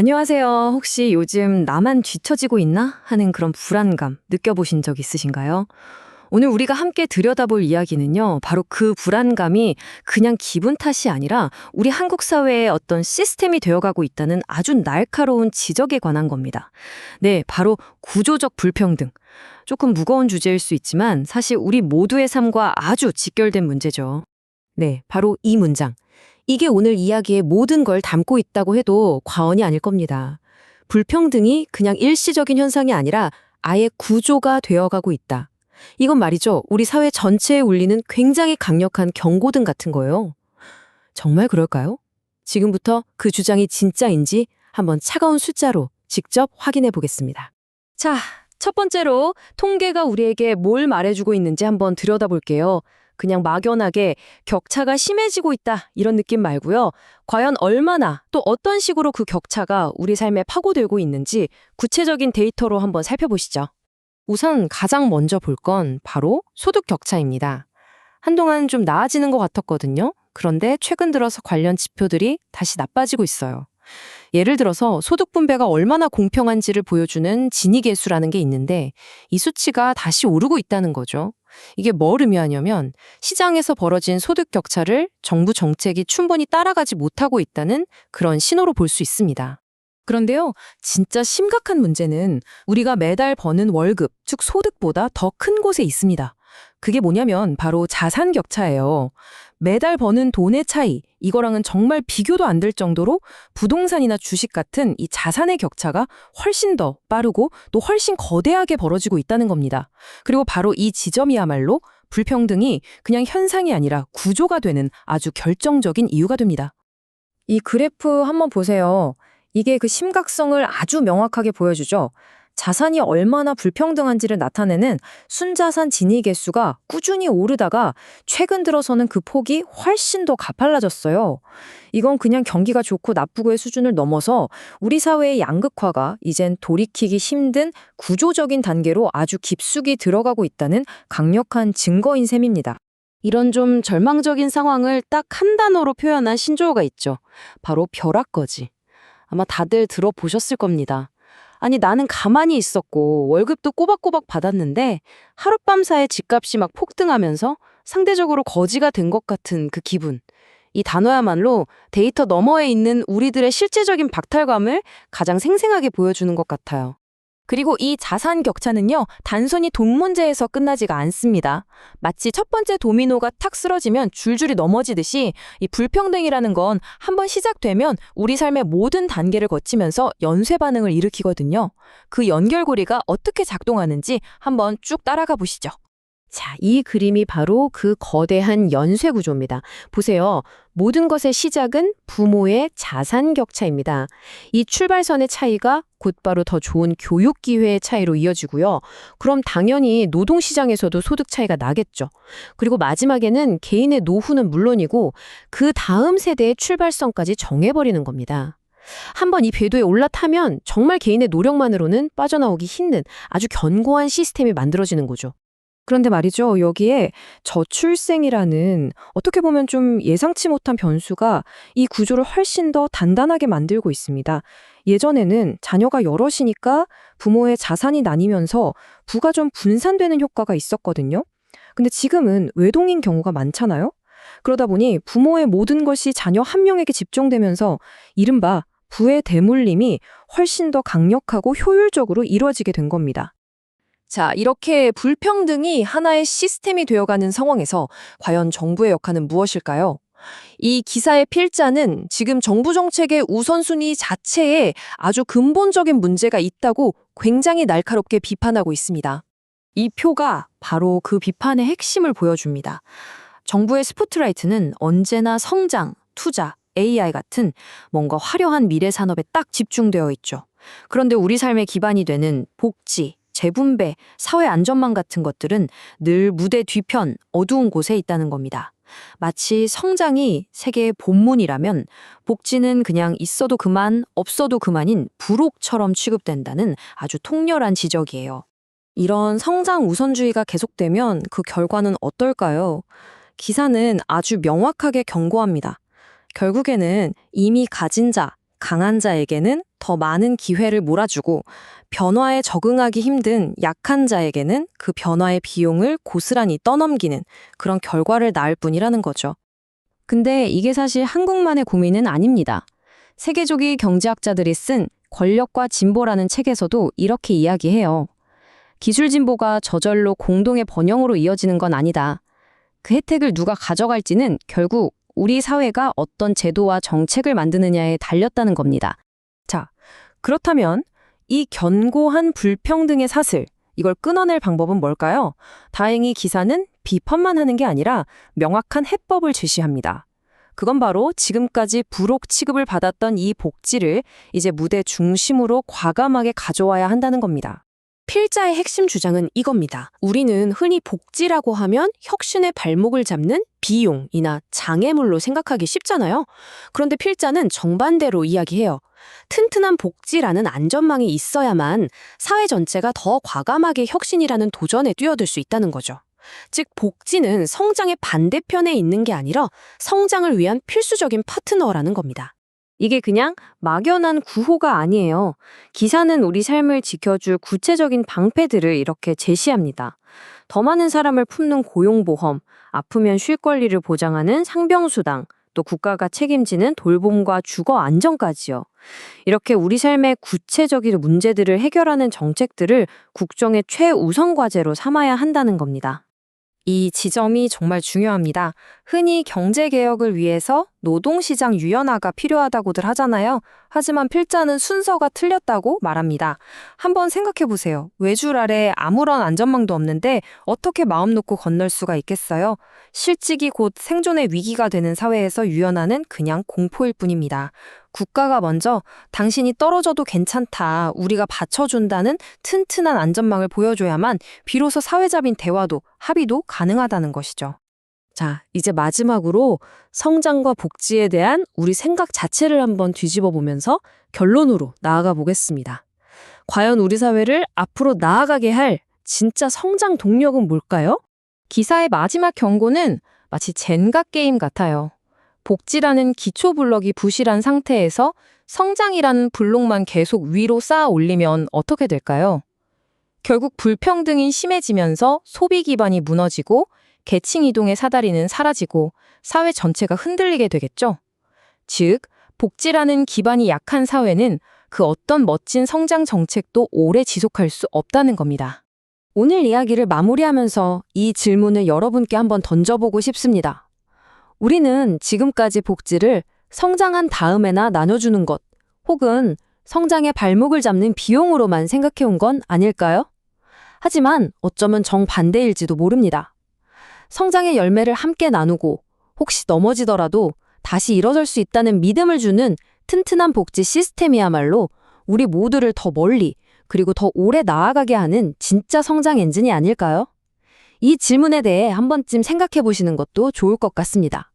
안녕하세요. 혹시 요즘 나만 뒤처지고 있나 하는 그런 불안감 느껴보신 적 있으신가요? 오늘 우리가 함께 들여다볼 이야기는요, 바로 그 불안감이 그냥 기분 탓이 아니라 우리 한국 사회의 어떤 시스템이 되어가고 있다는 아주 날카로운 지적에 관한 겁니다. 네, 바로 구조적 불평등. 조금 무거운 주제일 수 있지만 사실 우리 모두의 삶과 아주 직결된 문제죠. 네, 바로 이 문장. 이게 오늘 이야기의 모든 걸 담고 있다고 해도 과언이 아닐 겁니다. 불평등이 그냥 일시적인 현상이 아니라 아예 구조가 되어가고 있다. 이건 말이죠. 우리 사회 전체에 울리는 굉장히 강력한 경고등 같은 거예요. 정말 그럴까요? 지금부터 그 주장이 진짜인지 한번 차가운 숫자로 직접 확인해 보겠습니다. 자, 첫 번째로 통계가 우리에게 뭘 말해주고 있는지 한번 들여다볼게요. 그냥 막연하게 격차가 심해지고 있다 이런 느낌 말고요. 과연 얼마나 또 어떤 식으로 그 격차가 우리 삶에 파고들고 있는지 구체적인 데이터로 한번 살펴보시죠. 우선 가장 먼저 볼 건 바로 소득 격차입니다. 한동안 좀 나아지는 것 같았거든요. 그런데 최근 들어서 관련 지표들이 다시 나빠지고 있어요. 예를 들어서 소득 분배가 얼마나 공평한지를 보여주는 지니계수라는 게 있는데 이 수치가 다시 오르고 있다는 거죠. 이게 뭘 의미하냐면 시장에서 벌어진 소득 격차를 정부 정책이 충분히 따라가지 못하고 있다는 그런 신호로 볼 수 있습니다. 그런데요, 진짜 심각한 문제는 우리가 매달 버는 월급, 즉 소득보다 더 큰 곳에 있습니다. 그게 뭐냐면 바로 자산 격차예요. 매달 버는 돈의 차이, 이거랑은 정말 비교도 안 될 정도로 부동산이나 주식 같은 이 자산의 격차가 훨씬 더 빠르고 또 훨씬 거대하게 벌어지고 있다는 겁니다. 그리고 바로 이 지점이야말로 불평등이 그냥 현상이 아니라 구조가 되는 아주 결정적인 이유가 됩니다. 이 그래프 한번 보세요. 이게 그 심각성을 아주 명확하게 보여주죠. 자산이 얼마나 불평등한지를 나타내는 순자산 진위계수가 꾸준히 오르다가 최근 들어서는 그 폭이 훨씬 더 가팔라졌어요. 이건 그냥 경기가 좋고 나쁘고의 수준을 넘어서 우리 사회의 양극화가 이젠 돌이키기 힘든 구조적인 단계로 아주 깊숙이 들어가고 있다는 강력한 증거인 셈입니다. 이런 좀 절망적인 상황을 딱 한 단어로 표현한 신조어가 있죠. 바로 벼락거지. 아마 다들 들어보셨을 겁니다. 아니 나는 가만히 있었고 월급도 꼬박꼬박 받았는데 하룻밤 사이에 집값이 막 폭등하면서 상대적으로 거지가 된 것 같은 그 기분. 이 단어야말로 데이터 너머에 있는 우리들의 실제적인 박탈감을 가장 생생하게 보여주는 것 같아요. 그리고 이 자산 격차는요, 단순히 돈 문제에서 끝나지가 않습니다. 마치 첫 번째 도미노가 탁 쓰러지면 줄줄이 넘어지듯이 이 불평등이라는 건 한번 시작되면 우리 삶의 모든 단계를 거치면서 연쇄 반응을 일으키거든요. 그 연결고리가 어떻게 작동하는지 한번 쭉 따라가 보시죠. 자, 이 그림이 바로 그 거대한 연쇄 구조입니다. 보세요. 모든 것의 시작은 부모의 자산 격차입니다. 이 출발선의 차이가 곧바로 더 좋은 교육 기회의 차이로 이어지고요. 그럼 당연히 노동시장에서도 소득 차이가 나겠죠. 그리고 마지막에는 개인의 노후는 물론이고 그 다음 세대의 출발선까지 정해버리는 겁니다. 한번 이 궤도에 올라타면 정말 개인의 노력만으로는 빠져나오기 힘든 아주 견고한 시스템이 만들어지는 거죠. 그런데 말이죠, 여기에 저출생이라는 어떻게 보면 좀 예상치 못한 변수가 이 구조를 훨씬 더 단단하게 만들고 있습니다. 예전에는 자녀가 여럿이니까 부모의 자산이 나뉘면서 부가 좀 분산되는 효과가 있었거든요. 근데 지금은 외동인 경우가 많잖아요. 그러다 보니 부모의 모든 것이 자녀 한 명에게 집중되면서 이른바 부의 대물림이 훨씬 더 강력하고 효율적으로 이루어지게 된 겁니다. 자, 이렇게 불평등이 하나의 시스템이 되어가는 상황에서 과연 정부의 역할은 무엇일까요? 이 기사의 필자는 지금 정부 정책의 우선순위 자체에 아주 근본적인 문제가 있다고 굉장히 날카롭게 비판하고 있습니다. 이 표가 바로 그 비판의 핵심을 보여줍니다. 정부의 스포트라이트는 언제나 성장, 투자, AI 같은 뭔가 화려한 미래 산업에 딱 집중되어 있죠. 그런데 우리 삶의 기반이 되는 복지, 재분배, 사회 안전망 같은 것들은 늘 무대 뒤편 어두운 곳에 있다는 겁니다. 마치 성장이 세계의 본문이라면 복지는 그냥 있어도 그만, 없어도 그만인 부록처럼 취급된다는 아주 통렬한 지적이에요. 이런 성장 우선주의가 계속되면 그 결과는 어떨까요? 기사는 아주 명확하게 경고합니다. 결국에는 이미 가진 자, 강한 자에게는 더 많은 기회를 몰아주고 변화에 적응하기 힘든 약한 자에게는 그 변화의 비용을 고스란히 떠넘기는 그런 결과를 낳을 뿐이라는 거죠. 근데 이게 사실 한국만의 고민은 아닙니다. 세계적인 경제학자들이 쓴 권력과 진보라는 책에서도 이렇게 이야기해요. 기술 진보가 저절로 공동의 번영으로 이어지는 건 아니다. 그 혜택을 누가 가져갈지는 결국 우리 사회가 어떤 제도와 정책을 만드느냐에 달렸다는 겁니다. 자, 그렇다면 이 견고한 불평등의 사슬, 이걸 끊어낼 방법은 뭘까요? 다행히 기사는 비판만 하는 게 아니라 명확한 해법을 제시합니다. 그건 바로 지금까지 부록 취급을 받았던 이 복지를 이제 무대 중심으로 과감하게 가져와야 한다는 겁니다. 필자의 핵심 주장은 이겁니다. 우리는 흔히 복지라고 하면 혁신의 발목을 잡는 비용이나 장애물로 생각하기 쉽잖아요. 그런데 필자는 정반대로 이야기해요. 튼튼한 복지라는 안전망이 있어야만 사회 전체가 더 과감하게 혁신이라는 도전에 뛰어들 수 있다는 거죠. 즉, 복지는 성장의 반대편에 있는 게 아니라 성장을 위한 필수적인 파트너라는 겁니다. 이게 그냥 막연한 구호가 아니에요. 기사는 우리 삶을 지켜줄 구체적인 방패들을 이렇게 제시합니다. 더 많은 사람을 품는 고용보험, 아프면 쉴 권리를 보장하는 상병수당, 또 국가가 책임지는 돌봄과 주거 안정까지요. 이렇게 우리 삶의 구체적인 문제들을 해결하는 정책들을 국정의 최우선 과제로 삼아야 한다는 겁니다. 이 지점이 정말 중요합니다. 흔히 경제개혁을 위해서 노동시장 유연화가 필요하다고들 하잖아요. 하지만 필자는 순서가 틀렸다고 말합니다. 한번 생각해보세요. 외줄 아래 아무런 안전망도 없는데 어떻게 마음 놓고 건널 수가 있겠어요? 실직이 곧 생존의 위기가 되는 사회에서 유연화는 그냥 공포일 뿐입니다. 국가가 먼저 당신이 떨어져도 괜찮다, 우리가 받쳐준다는 튼튼한 안전망을 보여줘야만 비로소 사회적인 대화도 합의도 가능하다는 것이죠. 자, 이제 마지막으로 성장과 복지에 대한 우리 생각 자체를 한번 뒤집어 보면서 결론으로 나아가 보겠습니다. 과연 우리 사회를 앞으로 나아가게 할 진짜 성장 동력은 뭘까요? 기사의 마지막 경고는 마치 젠가 게임 같아요. 복지라는 기초 블럭이 부실한 상태에서 성장이라는 블록만 계속 위로 쌓아 올리면 어떻게 될까요? 결국 불평등이 심해지면서 소비 기반이 무너지고 계층 이동의 사다리는 사라지고 사회 전체가 흔들리게 되겠죠. 즉, 복지라는 기반이 약한 사회는 그 어떤 멋진 성장 정책도 오래 지속할 수 없다는 겁니다. 오늘 이야기를 마무리하면서 이 질문을 여러분께 한번 던져보고 싶습니다. 우리는 지금까지 복지를 성장한 다음에나 나눠주는 것, 혹은 성장의 발목을 잡는 비용으로만 생각해온 건 아닐까요? 하지만 어쩌면 정반대일지도 모릅니다. 성장의 열매를 함께 나누고 혹시 넘어지더라도 다시 일어설 수 있다는 믿음을 주는 튼튼한 복지 시스템이야말로 우리 모두를 더 멀리 그리고 더 오래 나아가게 하는 진짜 성장 엔진이 아닐까요? 이 질문에 대해 한 번쯤 생각해 보시는 것도 좋을 것 같습니다.